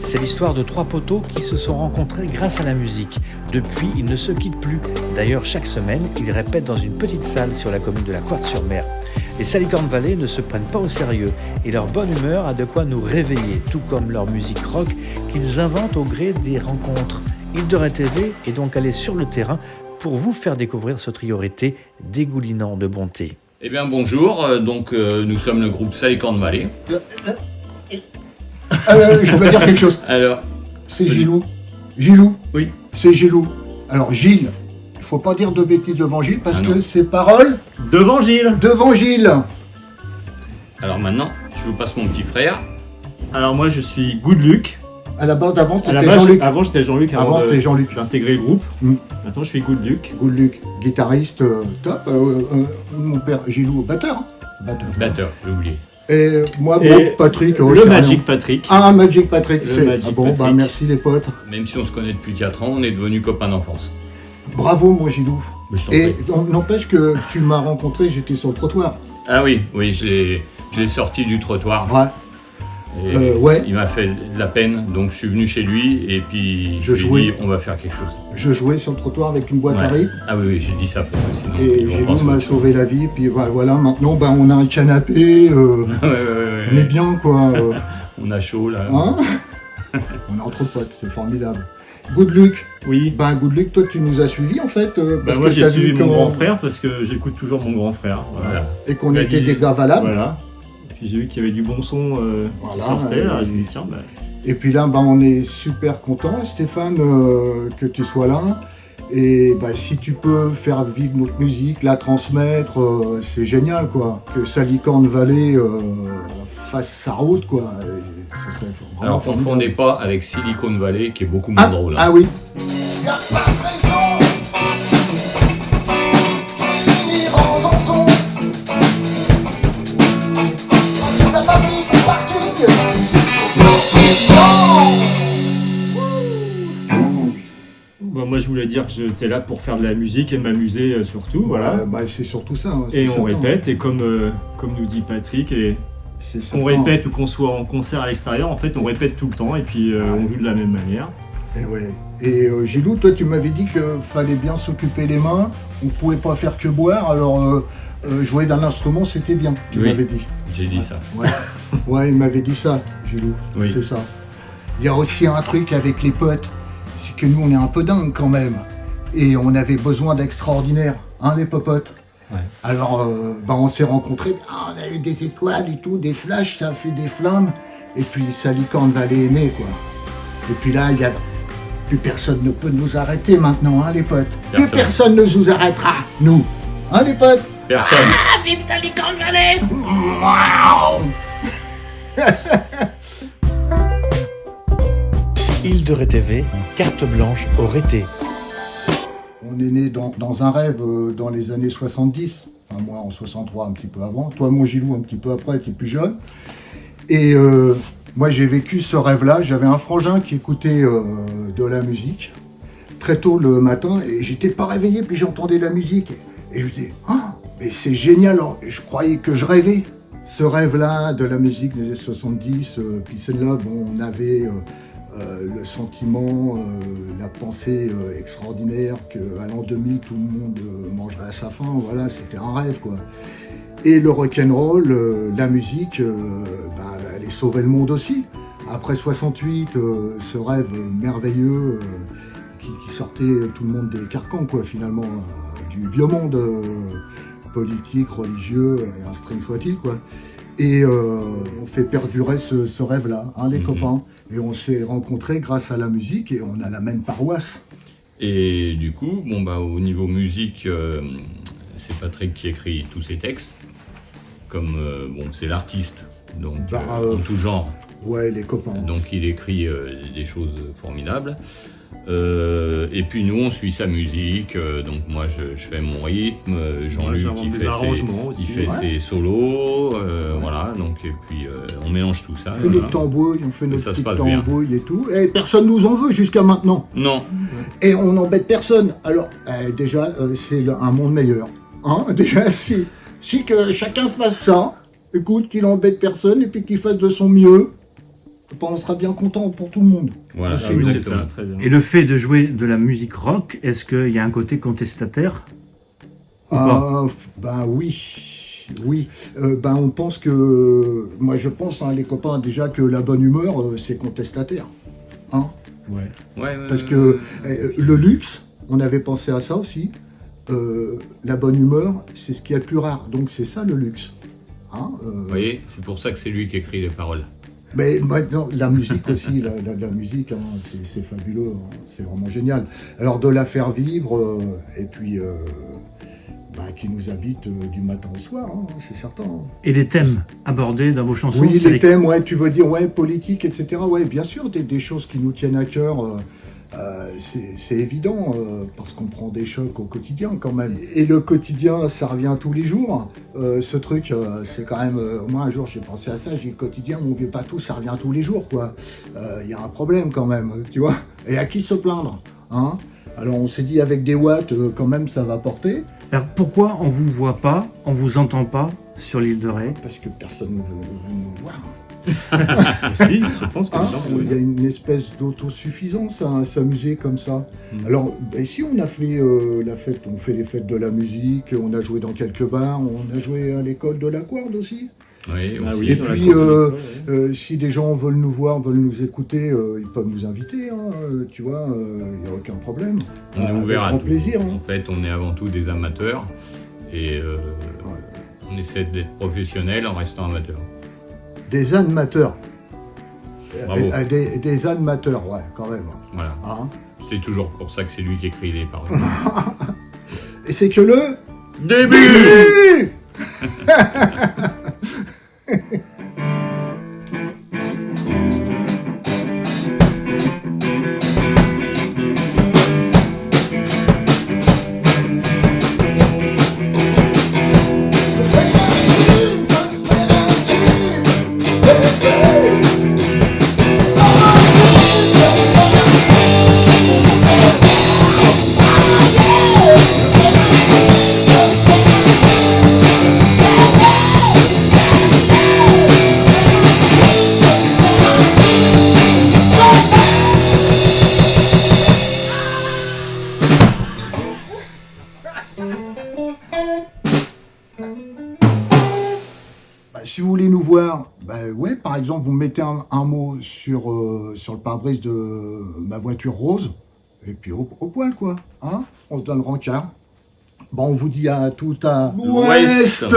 C'est l'histoire de trois poteaux qui se sont rencontrés grâce à la musique. Depuis, ils ne se quittent plus. D'ailleurs, chaque semaine, ils répètent dans une petite salle sur la commune de la Couette-sur-Mer. Les Salicorne Valley ne se prennent pas au sérieux et leur bonne humeur a de quoi nous réveiller, tout comme leur musique rock qu'ils inventent au gré des rencontres. Île de Ré TV est donc allé sur le terrain pour vous faire découvrir ce trio rété dégoulinant de bonté. Eh bien bonjour, nous sommes le groupe Salicorne Valley. Je vais dire quelque chose. Alors, C'est Gilou. Gilou. Oui. C'est Gilou. Alors Gilles, il faut pas dire de bêtises devant Gilles parce que non. c'est parole Devant Gilles. devant Gilles. Alors maintenant, je vous passe mon petit frère. Alors moi je suis Good Luck. À la base, avant, À la t'étais base, Jean-Luc. Avant j'étais Jean-Luc. Avant, c'était Jean-Luc. D'intégrer le groupe. Mm. Maintenant je suis Good Luck. Good Luck, guitariste top. Mon père Gilou, batteur. Batteur, j'ai oublié. Et moi, Et bon, Patrick. Le c'est Magic rien. Patrick. Ah, Magic Patrick. Le c'est... Magic Ah bon, Patrick. bah merci les potes. Même si on se connaît depuis 4 ans, on est devenus copains d'enfance. Bravo, mon Gilou. Mais je t'en Et prie. n'empêche que tu m'as rencontré, j'étais sur le trottoir. Ah oui, je l'ai sorti du trottoir. Ouais. Et ouais. Il m'a fait de la peine, donc je suis venu chez lui et puis Je je lui ai jouais. dit on va faire quelque chose. Je jouais sur le trottoir avec une boîte à Ouais. rythme. Ah oui, j'ai dit ça parce que sinon Et ils vont Gilou penser m'a autre chose. sauvé la vie, puis voilà, maintenant on a un canapé, Ouais. on est bien quoi. On a chaud là. Hein on est entre potes, c'est formidable. Good Luck, Oui. Good Luck, toi tu nous as suivis en fait, parce Moi que j'ai t'as suivi vu mon comment- grand frère parce que j'écoute toujours mon grand frère. Voilà. et qu'on Il m'a était dit- des gars valables. Voilà. Puis j'ai vu qu'il y avait du bon son Voilà, qui sortait. Là, je me dis tiens, Et puis là, on est super content, Stéphane, que tu sois là. Et si tu peux faire vivre notre musique, la transmettre, c'est génial, quoi. Que Salicorne Valley fasse sa route, quoi. Et ça serait vraiment Alors formidable. confondez pas avec Silicon Valley qui est beaucoup moins drôle. hein. Ah oui. moi je voulais dire que j'étais là pour faire de la musique et m'amuser surtout. Voilà. C'est surtout ça. hein, Et c'est on certain. répète, et comme nous dit Patrick, et C'est qu'on certain. répète ou qu'on soit en concert à l'extérieur, en fait on répète tout le temps et puis on joue de la même manière. Et ouais. Et Gilou, toi tu m'avais dit qu'il fallait bien s'occuper les mains, on pouvait pas faire que boire, alors jouer d'un instrument c'était bien, tu Oui. m'avais dit. J'ai dit ça. Ouais. Ouais, il m'avait dit ça, Gilou, Oui. c'est ça. Il y a aussi un truc avec les potes, c'est que nous on est un peu dingues quand même, et on avait besoin d'extraordinaire, hein les popotes. Ouais. Alors on s'est rencontrés, on a eu des étoiles et tout, des flashs, ça a fait des flammes, et puis Salicorne Valley est né quoi. Et puis là, plus personne ne peut nous arrêter maintenant, hein les potes. Plus Personne. personne ne nous arrêtera, nous. Hein les potes. Personne. Ah, vive Salicorne Valley. Île de Ré TV, carte blanche au Rété. On est né dans un rêve dans les années 70. Enfin, moi en 63, un petit peu avant. Toi, mon Gilou, un petit peu après, qui est plus jeune. Et moi, j'ai vécu ce rêve-là. J'avais un frangin qui écoutait de la musique très tôt le matin. Et j'étais pas réveillé, puis j'entendais la musique. Et je me disais, ah, mais c'est génial. Je croyais que je rêvais. Ce rêve-là de la musique des années 70, puis celle-là, on avait... le sentiment, la pensée extraordinaire qu'à l'an 2000 tout le monde mangerait à sa faim, voilà, c'était un rêve quoi. Et le rock'n'roll, la musique, elle est sauvé le monde aussi. Après 68, ce rêve merveilleux qui sortait tout le monde des carcans quoi finalement, du vieux monde politique, religieux, et un string soit-il quoi. Et on fait perdurer ce rêve-là, hein, les copains. Et on s'est rencontrés grâce à la musique et on a la même paroisse. Et du coup, au niveau musique, c'est Patrick qui écrit tous ses textes. Comme c'est l'artiste, donc en tout genre. Ouais, les copains. Donc il écrit des choses formidables. Et puis nous on suit sa musique, donc moi je fais mon rythme, Jean-Luc j'invente il des fait, arrangements aussi, il fait ses solos, voilà, donc et puis on mélange tout ça. On fait notre tambouille, on fait notre ça se petite passe bien. tambouille et tout. Et personne nous en veut jusqu'à maintenant. Non, Et on n'embête personne. Alors, déjà, c'est un monde meilleur. Hein déjà, si que chacun fasse ça, écoute, qu'il embête personne et puis qu'il fasse de son mieux. ben, on sera bien content pour tout le monde. Voilà, Ah oui, c'est ça, très bien. Et le fait de jouer de la musique rock, est-ce qu'il y a un côté contestataire ou pas? Ben oui, oui. Ben on pense que, moi je pense, hein, les copains, déjà que la bonne humeur, c'est contestataire. Hein, Ouais. parce que le luxe, on avait pensé à ça aussi. La bonne humeur, c'est ce qu'il y a de plus rare. Donc c'est ça le luxe. Hein, Vous voyez, c'est pour ça que c'est lui qui écrit les paroles. mais maintenant, la musique aussi, la musique, hein, c'est fabuleux, hein, c'est vraiment génial. Alors de la faire vivre, et puis ben, qui nous habite du matin au soir, hein, c'est certain. Hein. Et les thèmes abordés dans vos chansons? Oui, c'est les thèmes, ouais, tu veux dire, ouais, politique, etc. Ouais, bien sûr, des choses qui nous tiennent à cœur. C'est évident, parce qu'on prend des chocs au quotidien quand même. Et le quotidien, ça revient tous les jours. Ce truc, c'est quand même... moi, un jour, j'ai pensé à ça, j'ai dit, le quotidien, on ne vit pas tout, ça revient tous les jours, quoi. Il y a un problème quand même, tu vois. Et à qui se plaindre, hein? Alors, on s'est dit, avec des watts, quand même, ça va porter. Alors pourquoi on vous voit pas, on vous entend pas sur l'île de Ré? Parce que personne ne veut nous voir. Si, je pense que Hein, les gens, il y a une espèce d'autosuffisance à s'amuser comme ça. Alors, ben, si on a fait la fête, on fait les fêtes de la musique, on a joué dans quelques bars, on a joué à l'école de la Couarde aussi. Oui, Ah aussi. oui, Et dans la puis, cour de l'école, ouais. si des gens veulent nous voir, veulent nous écouter, ils peuvent nous inviter, hein, tu vois, il n'y a aucun problème. On est ouvert à Avec grand tout. plaisir. Hein. En fait, on est avant tout des amateurs et on essaie d'être professionnel en restant amateur. Des animateurs. Bravo. Des animateurs, ouais, quand même. Voilà. Hein. C'est toujours pour ça que c'est lui qui écrit les paroles. Et c'est que le Début. Si vous voulez nous voir, ben ouais, par exemple, vous mettez un mot sur le pare-brise de ma voiture rose, et puis au poil, quoi. Hein, on se donne rencard. Bon, on vous dit à tout à L'ouest. l'ouest.